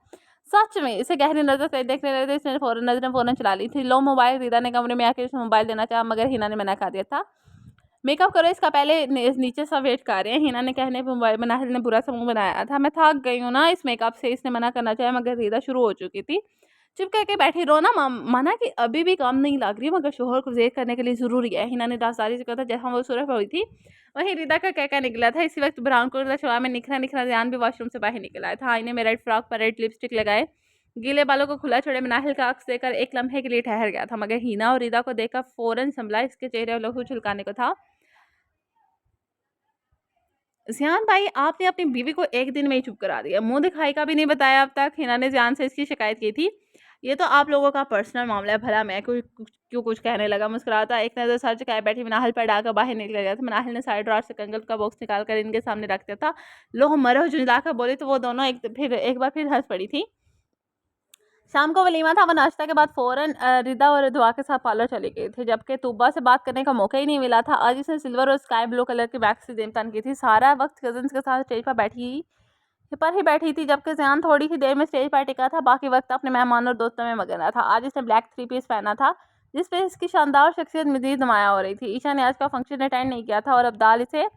S1: सच में इसे गहरी नजर से देखने लगे थे। इसने फौरन चला ली थी। लो मोबाइल। रीदा ने कमरे में आकर इसे मोबाइल देना चाहा, मगर हिना ने मना कर दिया था। मेकअप करो इसका, पहले नीचे सा वेट कर रहे हैं। हिना ने कहने पर मोबाइल मनाहिल ने बुरा सा मुंह बनाया था। मैं थक गई हूँ ना इस मेकअप से, इसने मना करना चाहा, मगर रीदा शुरू हो चुकी थी। चुप करके बैठी रहो ना। माना कि अभी भी काम नहीं लग रही, मगर शोहर को जेर करने के लिए जरूरी है। हिना ने राजदारी से कहा था। जहाँ वो सूरह हुई थी वहीं रीदा का कहका निकला था। इसी वक्त ब्राउन कलर शलवार में निखरा निखरा ध्यान भी वॉशरूम से बाहर निकल आया था। आईने में रेड फ्रॉक पर रेड लिपस्टिक लगाए, गीले बालों को खुला छोड़े मनाहिल का अक्स देकर एक लम्हे के लिए ठहर गया था, मगर हिना और रीदा को देखकर फौरन संभला। इसके चेहरे और लहू झुलकाने को था। ज़ियान भाई, आपने अपनी बीवी को एक दिन में ही चुप करा दिया, मुँह दिखाई का भी नहीं बताया अब तक। हिना ने ज़ियान से इसकी शिकायत की थी। ये तो आप लोगों का पर्सनल मामला है, भला मैं क्यों कुछ कहने लगा। मुस्कुराता एक नज़र सर झुकाए बैठी मनाहिल पर डालकर बाहर निकल गया था। मनाहिल ने साइड ड्रॉअर से कंगन का बॉक्स निकाल कर इनके सामने रख दिया था। लो मरो, झुंझला कर बोली तो वो दोनों एक बार फिर हंस पड़ी थी। शाम को वलीमा था। वो नाश्ता के बाद फ़ौरन रिदा और दुआ के साथ पार्लर चली गई थी, जबकि तूबा से बात करने का मौका ही नहीं मिला था। आज इसने सिल्वर और स्काई ब्लू कलर की वैक्सी जेब पहन की थी। सारा वक्त कजन्स के साथ स्टेज पर ही बैठी थी, जबकि ज़ियान थोड़ी ही देर में स्टेज पर टिका था। बाकी वक्त अपने मेहमानों और दोस्तों में मगन रहा था। आज इसने ब्लैक 3 पीस पहना था, जिस पे इसकी शानदार शख्सियत मजीद नुमाया हो रही थी। ईशा ने आज का फंक्शन अटेंड नहीं किया था और अब्दाल इसे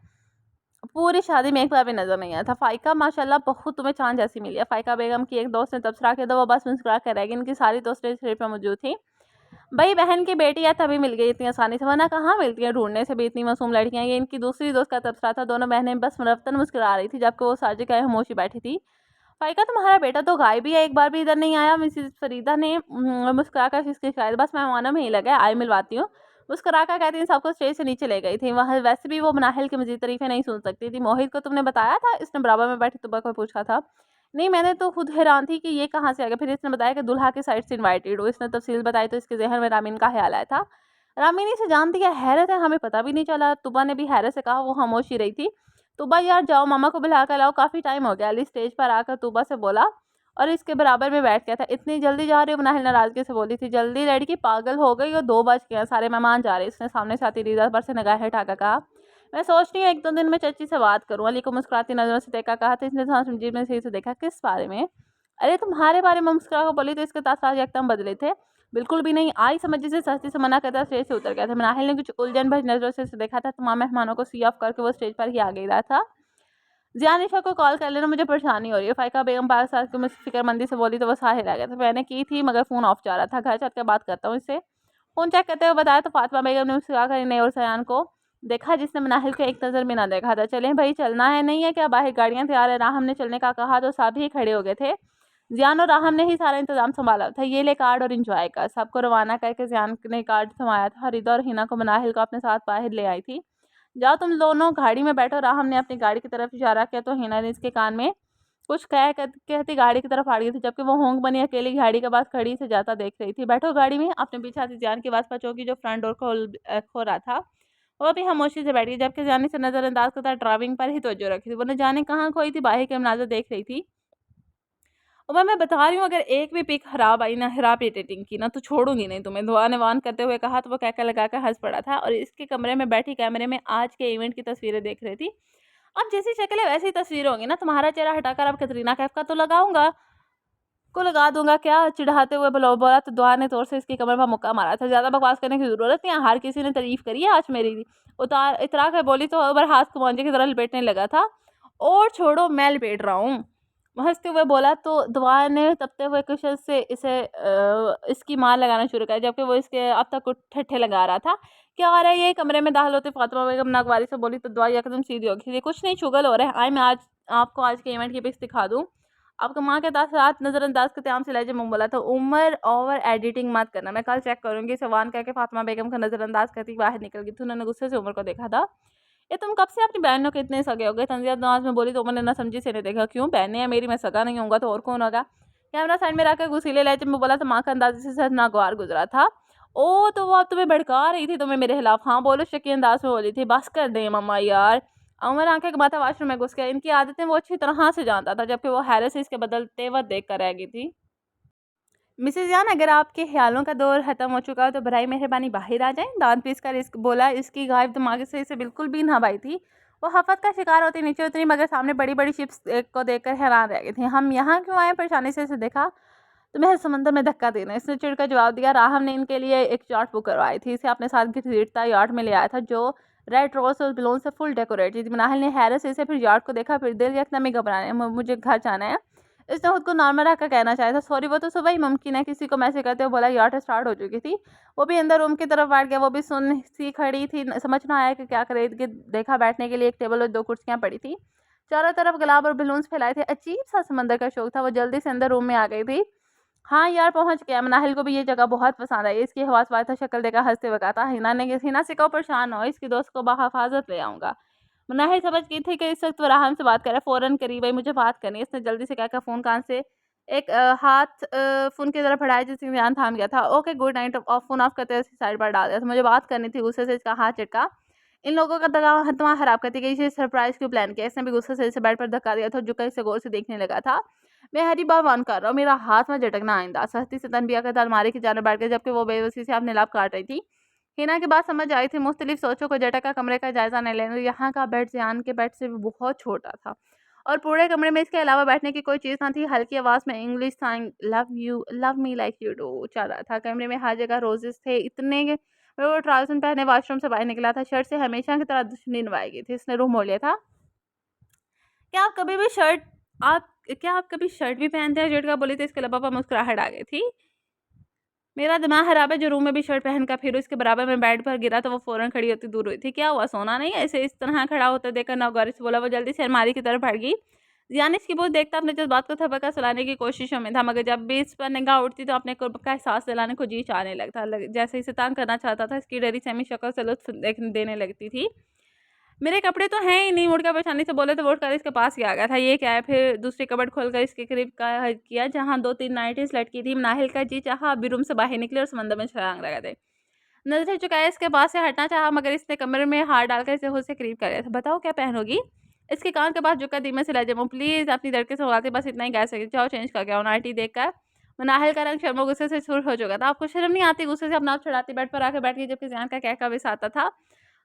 S1: पूरी शादी में एक बार भी नजर नहीं आया था। फ़ाइका माशाल्लाह बहुत तुम्हें चांद जैसी मिली है। फ़ाइका बेगम की एक दोस्त ने तबसरा किया, तो वो बस मुस्कुरा कर रहेगी। इनकी सारी दोस्तें स्टेज पर मौजूद थी। भाई बहन की बेटी या तभी मिल गई इतनी आसानी से, वरना कहाँ मिलती है ढूंढने से भी इतनी मासूम लड़कियां। ये इनकी दूसरी दोस्त का तबसरा था। दोनों बहनें बस मुरफ्तन मुस्कुरा रही थी, जबकि वो साजिद का खामोशी बैठी थी। फ़ाइका, तुम्हारा बेटा तो गायब ही है, एक बार भी इधर नहीं आया। मिसेस फरीदा ने मुस्कुरा कर इसकी शिकायत। बस मेहमानों में ही लगा, आई मिलवाती हूँ। मुस्कुरा कर कहती सबको स्टेज से नीचे ले गई थी। वहाँ वैसे भी वो मनाहिल की मजीद तारीफें नहीं सुन सकती थी। मोहित को तुमने बताया था? इसने बराबर में बैठी तुबा को पूछा था। नहीं, मैंने तो खुद हैरान थी कि ये कहाँ से आ गया। फिर इसने बताया कि दुल्हा की साइड से इनवाइटेड हो। इसने तफसील बताई तो इसके जहन में रामीन का ख्याल आया था। रामीनी से जानती है? हैरत है, हमें पता भी नहीं चला। तुबा ने भी हैरत से कहा। वो खामोश ही रही थी। तुबा, यार जाओ मामा को बुला कर लाओ, काफ़ी टाइम हो गया। अली स्टेज पर आकर तुबा से बोला और इसके बराबर में बैठ गया था। इतनी जल्दी जा रही हो? मनाहिल नाराजगी से बोली थी। जल्दी लड़की, पागल हो गई और 2 बज गए, सारे मेहमान जा रहे। इसने सामने से आती रीदा पर से निगाहें हटाकर कहा। मैं सोच रही हूँ 1-2 दिन में चची से बात करूँ। अली को मुस्कुराती नजरों से देखा। कहा तो इसने समझी में सही से देखा। किस बारे में? अरे तुम्हारे बारे में मुस्कुरा कर बोली तो इसके तासरात एकदम बदले थे। बिल्कुल भी नहीं आई समझ से सख्ती से मना करता स्टेज से उतर गया था। मनाहिल ने कुछ उलझन भरी नजरों से देखा था। तमाम मेहमानों को सी ऑफ करके वो स्टेज पर ही आ गया था। ज़ियानिशा को कॉल कर लेना, मुझे परेशानी हो रही है। फ़ाइका बेगम 12 साल की मुझसे फिक्रमंदी से बोली तो वो साहिल आ गया था। मैंने की थी, मगर फ़ोन ऑफ जा रहा था। घर चल कर बात करता हूँ इससे। फ़ोन चेक करते हुए बताया तो फातिमा बेगम ने मुस्कुरा कर इन्हें और सयान को देखा, जिसने मनाहिल को एक नज़र भी ना देखा था। चलें भाई, चलना है नहीं है क्या? बाहर गाड़ियाँ तैयार है। राह हमने चलने का कहा तो सभी खड़े हो गए थे। जियान और राहम ने ही सारा इंतजाम संभाला था। ये ले कार्ड और इंजॉय कर। सबको रवाना करके जियान ने कार्ड थमाया था। रिदा और हिना को मनाहिल को अपने साथ बाहर ले आई थी। जाओ तुम दोनों गाड़ी में बैठो। राहम ने अपनी गाड़ी की तरफ इशारा किया तो हिना ने इसके कान में कुछ कहती गाड़ी की तरफ आ गई थी, जबकि वो होंग बनी अकेली गाड़ी के पास खड़ी से जाता देख रही थी। बैठो गाड़ी में। अपने पीछे आती जान की आवाज पर चौकी जो फ्रंट डोर खो रहा था वो भी खामोशी से बैठ गई, जबकि जानी से नजरअंदाज करता ड्राइविंग पर ही तवज्जो रखी थी। वो न जाने कहाँ खोई थी, बाहर के मनाजर देख रही थी। और मैं बता रही हूँ, अगर एक भी पिक खराब आई ना, खराब एडिटिंग की ना, तो छोड़ूंगी नहीं तुम्हें, दुआ ने वान करते हुए कहा। तो वो कहकर लगाकर हंस पड़ा था और इसके कमरे में बैठी कैमरे में आज के इवेंट की तस्वीरें देख रही थी। अब जैसी शक्ल है वैसी तस्वीरें होंगी ना। तुम्हारा चेहरा हटाकर अब कतरीना कैफ का तो लगाऊंगा को लगा दूंगा क्या, चिढ़ाते हुए बोला। तो दुआ ने तौर से इसकी कमर पर मुक्का मारा था। ज्यादा बकवास करने की जरूरत नहीं है, हर किसी ने तारीफ करी है आज मेरी। उतार इतरा कर बोली तो अबर हाथ को मांझे की तरह लपेटने लगा था। और छोड़ो, मैं लपेट रहा हूँ, हंसते हुए बोला। तो दुआ ने तपते हुए कुशन से इसकी मार लगाना शुरू किया, जबकि वो इसके अब तक कुछ ठट्ठे लगा रहा था। क्या आ रहा है ये? कमरे में दाखिल होते फातिमा बेगम नागवारी से बोली। तो दुआ एकदम सीधी हो गई। कुछ नहीं, चुगल हो रहा है। मैं आज आपको आज के इवेंट की पिक्स दिखा दूँ। आपका माँ के साथ नजरअंदाज करते आम से लहजे में बोला था। उमर ओवर एडिटिंग मत करना, मैं कल चेक करूंगी। सवान कह के फातिमा बेगम का नजरअंदाज करती बाहर निकल गई थी। उन्होंने गुस्से से उमर को देखा था। ये तुम कब से अपनी बहनों के इतने सगे हो गए? तंजिया नवाज में बोली। तो उमर ने ना समझी से ने देखा। क्यों, बहनें हैं मेरी, मैं सगा नहीं होऊंगा तो और कौन होगा? कैमरा साइड में रखकर गुस्सीले लहजे में बोला। तो माँ का अंदाजे से सर नागवार गुजरा था। ओ, तो वो अब तुम्हें भड़का रही थी, तुम्हें मेरे खिलाफ? हाँ बोलो, शकी अंदाज में बोली थी। बस कर दे मम्मा यार। उमर आंखें घुमाता वाशरूम में घुस गया। इनकी आदतें वो अच्छी तरह से जानता था, जबकि वो हैरत से इसके बदलते वक्त देख कर रह गई थी। मिसेज जान, अगर आपके ख्यालों का दौर खत्म हो चुका हो तो बराए मेहरबानी बाहर आ जाएं। दांत पीस कर बोला। इसकी गायब दिमाग से इसे बिल्कुल भी ना भाई थी। वो हफत का शिकार होती नीचे उतरी, मगर सामने बड़ी बड़ी शिप्स को देखकर हैरान रह गई थी। हम यहाँ क्यों आए? परेशानी से इसे देखा। तुम्हें समंदर में धक्का देना, इसने चिढ़कर जवाब दिया। राहम ने इनके लिए एक याट बुक करवाई थी। इसे अपने साथ घसीटता याट में ले आया था, जो रेड रोज और बलून से फुल डेकोरेट थी। मनाहिल ने हैरत से इसे फिर याट को देखा, फिर दिल एकदम घबराने। मुझे घर जाना है, इसने खुद को नॉर्मल रखकर कहना चाहा था। सॉरी, वो तो सुबह ही मुमकिन है, किसी को मैसेज करते हुए बोला। याट स्टार्ट हो चुकी थी। वो भी अंदर रूम की तरफ बैठ गया। वो भी सुन सी खड़ी थी, समझ ना आया कि क्या करे। देखा बैठने के लिए एक टेबल और 2 कुर्सियां पड़ी थी। चारों तरफ गुलाब और बलून्स फैलाए थे। अजीब सा समंदर का शौक था। वो जल्दी से अंदर रूम में आ गई थी। हाँ यार, पहुंच गया। मनाहिल को भी ये जगह बहुत पसंद आई। इसकी हवास वायथा शक्ल देखा हंसते हुए कहा था। हिना से कहो परेशान हो, इसकी दोस्त को बहिफाजत ले आऊंगा। मनाहिल समझ गई थी कि इस वक्त वो राहम से बात कर रहा है। फौरन करीब आई। मुझे बात करनी है। इसने जल्दी से कहकर फोन कान से एक हाथ फोन की तरफ बढ़ाया, जिससे ध्यान थाम गया था। Okay good night. Of phone of करते हुए साइड पर डाल दिया था। मुझे बात करनी थी। गुस्से से इसका हाथ चिटका। इन लोगों का दिमाग खराब करती गई। इसे सरप्राइज क्यों प्लान किया? इसने भी गुस्से से इसे बेड पर धक्का दिया था। झुका इसे गौर से देखने लगा था। मैं हरी बार वार्न कर रहा हूँ, मेरा हाथ में झटकना आइंदा। सख्ती से तनबिया कर अलमारी की जाने बैठ गई, जबकि वो बेबसी से अपने लाभ काट रही थी। हिना के बाद समझ आई थी। मुख्तलिफ सोचों को झटक का कमरे का जायजा नहीं लेने। यहाँ का बेड जियान के बेड से भी बहुत छोटा था और पूरे कमरे में इसके अलावा बैठने की कोई चीज़ ना थी। हल्की आवाज़ में English song love me like you do चल रहा था। कमरे में हर जगह रोजेस थे इतने वो ट्राउजर पहने वॉशरूम से बाहर निकला था। शर्ट से हमेशा की तरह दुश्मनी निभाई गई थी। इसने रूम मोड़ लिया था। क्या आप कभी भी शर्ट आप क्या आप कभी शर्ट भी पहनते हैं? झटका बोली तो इसके लबा पर मुस्कुराहट आ गई थी। मेरा दिमाग खराब है, जो रूम में भी शर्ट पहन कर फिर इसके बराबर में बेड पर गिरा तो वो फौरन खड़ी होती दूर हुई थी। क्या हुआ, सोना नहीं? ऐसे इस तरह खड़ा होता देखकर नौगारी से बोला। वो जल्दी से अलमारी की तरफ बढ़ गई। जियान इसकी बहुत देखता अपने जज्बात को थपका सुलाने की कोशिशों में था, मगर जब भी इस पर निगाह उठती तो अपने कुर्ब का एहसास दिलाने को जी चाहने लगता। जैसे इसे तंग करना चाहता था। इसकी डरी सहमी शक्ल से लुत्फ देने लगती थी। मेरे कपड़े तो हैं ही नहीं, मुड़कर परेशानी से बोले तो वो उठकर इसके पास ही आ गया था। ये क्या है? फिर दूसरी कबर्ड खोलकर इसके करीब का किया, जहाँ 2-3 नाइटीज लटकी थी। नाहिल का जी चाहा अभी रूम से बाहर निकले और समंदर में छलांग लगा दे। नजरें चुकाए इसके पास से हटना चाहा, मगर इसने कमरे में हाथ डालकर इसे खुद से करीब कर लिया था। बताओ क्या पहनोगी? इसके कान के पास झुका धीमे से लहजे में। प्लीज अपनी लड़के से बुलाते, बस इतना ही कह सकती। जाओ चेंज करके आओ। नाइटी देखकर नाहिल का रंग शर्मो गुस्से से सुर्ख हो चुका था। आपको शर्म नहीं आती? गुस्से से अपना आप छुड़ाती बेड पर आकर बैठ गई, जबकि जियान का कहका भी आता था।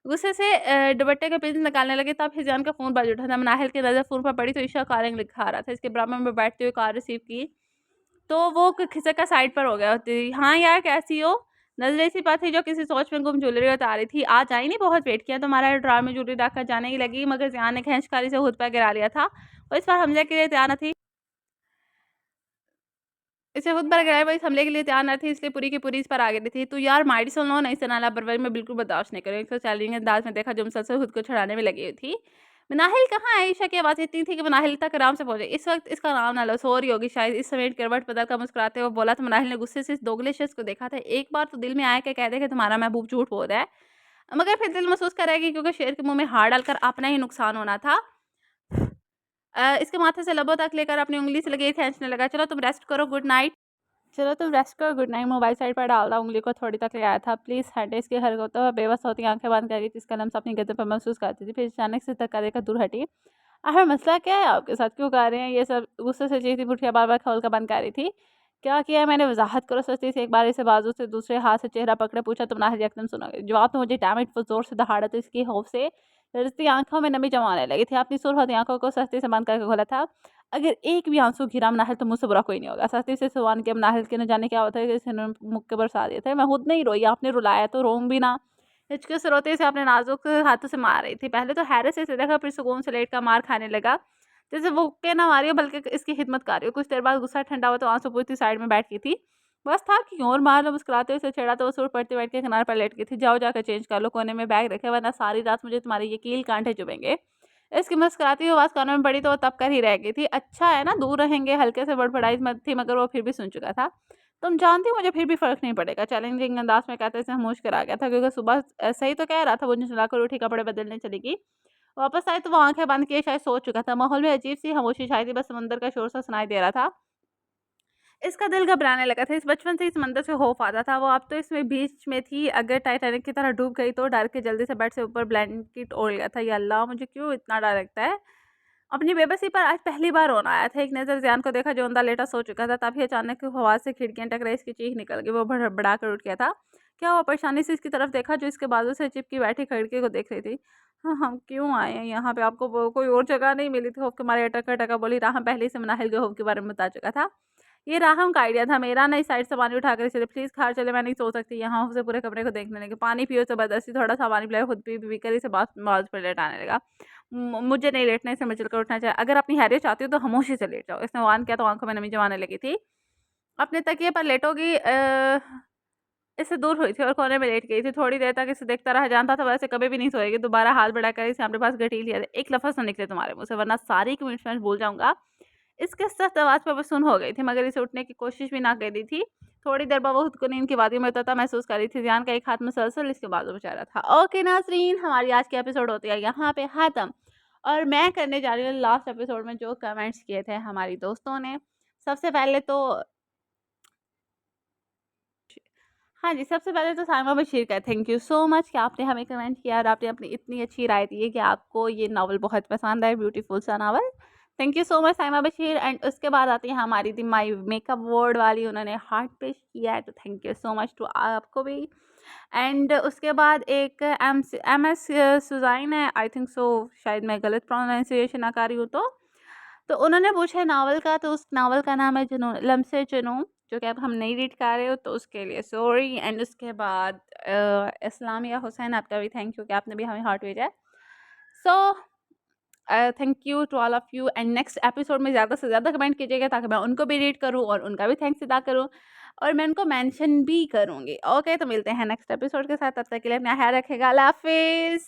S1: गुस्से से दुपट्टे के पिन निकालने लगे तब हिजान का फ़ोन बज उठा था। नाहिल की नज़र फ़ोन पर पड़ी तो ईशा कॉलिंग लिखा आ रहा था। इसके बराबर में बैठते हुए कॉल रिसीव की तो वो खिसक कर साइड पर हो गया होती। हाँ यार, कैसी हो? नज़र ऐसी बात थी जो किसी सोच में गुम ज्वेलरी बता रही थी। आज आई नहीं, बहुत वेट किया। तुम्हारा ड्रॉर में ज्वेलरी रखकर जाने ही लगी, मगर जियान ने खींचकर इसे खुद पर गिरा लिया था। और इस बार हमले के लिए तैयार न थी। इसे खुद पर गिराया, इस हमले के लिए तैयार न थी, इसलिए पूरी की पूरी इस पर आ गई थी। तो यार माइडी सुनो, नहीं से नाला बरवरी में बिल्कुल बर्दाश्त नहीं करें। एक तो चैलेंजिंग अंदाज में देखा जो मुसलसल खुद को छड़ाने में लगी हुई थी। मनाहिल कहाँ है? आयशा की आवाज़ इतनी थी कि मनाहिल तक आराम से पहुँचे। इस वक़्त इसका नाम ना लो, सो रही होगी शायद। इस समय करवट बदलकर मुस्कुराते हुए बोला तो मनाहिल ने गुस्से से इस दोगले शख्स को देखा था। एक बार तो दिल में आया कि कह दे कि तुम्हारा महबूब झूठ बोल रहा है, मगर फिर दिल महसूस करेगी क्योंकि शेर के मुँह में हार डालकर अपना ही नुकसान होना था। इसके माथे से लबों तक लेकर अपनी उँगली से लकीर खींचने लगा। चलो तुम रेस्ट करो, गुड नाइट। चलो तुम रेस्ट करो, गुड नाइट। मोबाइल साइड पर डाल रहा, उँगली को थोड़ी तक ले आया था। प्लीज़ हटे। इसकी हरकतों पर बेबस होती आंखें बंद कर रही थी। इसका लम्स अपनी गद्दे पर महसूस करती थी। फिर अचानक से धक्का देकर दूर हटी। आखिर मसला क्या है आपके साथ? क्यों गा रहे हैं ये सब? गुस्से से चीखती मुठियाँ बार-बार खोल कर बंद कर रही थी। क्या किया है मैंने? वज़ाहत करो। सस्ती से एक बार इसे बाजू से दूसरे हाथ से चेहरा पकड़े पूछा, तुम ना यकदम सुनोगे। जवाब तो मुझे डैम इट वो ज़ोर से दहाड़ा तो इसकी खौफ से लरज़ती आँखों में नमी जमाने लगी थी। अपनी सुरखी आँखों को सख्ती से बंद करके खोला था। अगर एक भी आंसू गिरा मनाहिल तो मुझसे बुरा कोई नहीं होगा। सख्ती से सुबहान के मनाहिल के न जाने क्या होता है कि इन्होंने मुक्के बरसा दिए थे। मैं खुद नहीं रोई, आपने रुलाया तो रोऊँ भी ना। हिचकियों से रोते से अपने नाजुक हाथों से मार रही थी। पहले तो हैरत से इसे देखा, फिर सुकून से लेट कर मार खाने लगा। जैसे वो मुक्के ना मारी हो बल्कि इसकी खिदमत कर रही हो। कुछ देर बाद गुस्सा ठंडा हुआ तो आंसू पूछती साइड में बैठ गई थी। बस था कि और मार लो। मुस्कुराते हुए उसे छेड़ा तो वो सूट पड़ती बैठ के किनारे पर लेट गई थी। जाओ जाकर चेंज कर लो, कोने में बैग रखे, वरना सारी रात मुझे तुम्हारे ये कील कांटे चुभेंगे। इसकी मुस्कुराती हुई आवाज़ कानों में पड़ी तो वो तब कर ही रह गई थी। अच्छा है ना, दूर रहेंगे। हल्के से बड़बड़ाई मत थी मगर वो फिर भी सुन चुका था। तुम जानती हो मुझे फिर भी फ़र्क नहीं पड़ेगा। चैलेंजिंग अंदाज़ में कहते से खामोश करा गया था क्योंकि सुबह सही तो कह रहा था। वो झुलाकर उठी, कपड़े बदलने चली गई। वापस आई तो वो आँखें बंद किए शायद सो चुका था। माहौल में अजीब-सी खामोशी छाई थी, बस समुंदर का शोर सा सुनाई दे रहा था। इसका दिल घबराने लगा था। इस बचपन से इस मंदिर से खौफ आता था। वो अब तो इसमें बीच में थी। अगर टाइटैनिक की तरह डूब गई तो डर के जल्दी से बेड से ऊपर ब्लैंकेट ओढ़ लिया था। या अल्लाह! मुझे क्यों इतना डर लगता है? अपनी बेबसी पर आज पहली बार रोना आया था। एक नज़र ज़ियान को देखा जो औंधा लेटा सो चुका था। तभी अचानक हवा से खिड़कियाँ टकराई, इसकी चीख निकल गई। वो भड़बड़ा कर उठ गया था। क्या हुआ? परेशानी से इसकी तरफ देखा जो इसके बाजू से चिपकी बैठी खिड़की को देख रही थी। हाँ, हम क्यों आए हैं यहाँ पे? आपको कोई और जगह नहीं मिली थी? खौफ के मारे अटका-टका बोली। राहम पहले ही से मनाहिल के खौफ के बारे में बता चुका था। ये राहम का आइडिया था मेरा, ना इस साइड से पानी उठाकर इसे प्लीज़ खार चले, मैं नहीं सो सकती यहाँ। उसे पूरे कमरे को देखने लगे। पानी पियो ज़बरदस्ती, थोड़ा सा पानी पिलाया, खुद पी कर इसे बाजू पर लेटाने लगा। मुझे नहीं लेटना, इसे मचल कर उठना चाहिए। अगर अपनी हैरियत चाहती हो तो खामोशी से लेट जाओ। इसने वार्न किया तो आंखों में नमी जमाने लगी थी। अपने तकिए पर लेटोगी। इससे दूर हुई थी और कोने में लेट गई थी। थोड़ी देर तक इसे देखता रहा। जानता था वैसे कभी भी नहीं सोएगी। दोबारा हाथ बढ़ाकर इसे अपने पास घसीट लिया। एक लफ्ज़ ना निकले तुम्हारे मुँह से, वरना सारी कमिटमेंट भूल जाऊँगा। इसके सख्त आवाज़ पर वो सुन हो गई थी मगर इसे उठने की कोशिश भी ना करी थी। थोड़ी देर बाद वो खुद को नींद की वादियों में उतरता महसूस कर रही थी। ध्यान का एक हाथ मुसलसल इसके बाजू में चल रहा था। ओके नाज़रीन, हमारी आज की एपिसोड होती है यहाँ पे ख़त्म। और मैं करने जा रही हूँ लास्ट एपिसोड में जो कमेंट्स किए थे हमारी दोस्तों ने। सबसे पहले तो हाँ जी, सबसे पहले तो साइमा बशीर का थैंक यू सो मच कि आपने हमें कमेंट किया और आपने अपनी इतनी अच्छी राय दी है कि आपको ये नावल बहुत पसंद है, ब्यूटीफुल सा novel. Thank you so much Saima Bashir. And उसके बाद आती है हमारी दी माई मेकअप वर्ड वाली, उन्होंने हार्ट पेश किया है तो thank you so much to आपको भी। एंड उसके बाद एक एम एस सुजाइन है, आई थिंक सो, शायद मैं गलत प्रोनाउंसिएशन ना कर रही हूँ तो उन्होंने पूछा है नावल का, तो उस नावल का नाम है जुनून, लम्से जुनून, जो कि अब हम नहीं रीड कर रहे हो तो उसके लिए सॉरी। एंड उसके बाद इस्लामिया हुसैन, आपका भी थैंक यू कि आपने भी हमें हार्ट भेजा है। So thank you to all of you. And next episode में ज़्यादा से ज़्यादा कमेंट कीजिएगा ताकि मैं उनको भी रीड करूँ और उनका भी थैंक्स अदा करूँ और मैं उनको मेंशन भी करूँगी। ओके, तो मिलते हैं नेक्स्ट एपिसोड के साथ। तब तक के लिए अपना ख्याल रखेगा। अल्लाह हाफिज़।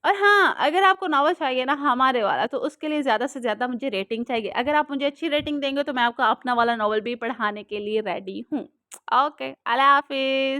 S1: और हाँ, अगर आपको नॉवल चाहिए ना हमारे वाला, तो उसके लिए ज़्यादा से ज़्यादा मुझे रेटिंग चाहिए। अगर आप मुझे अच्छी रेटिंग देंगे तो मैं आपको अपना वाला नॉवल भी पढ़ाने के लिए रेडी हूँ। ओके, अल्लाह हाफ़िज़।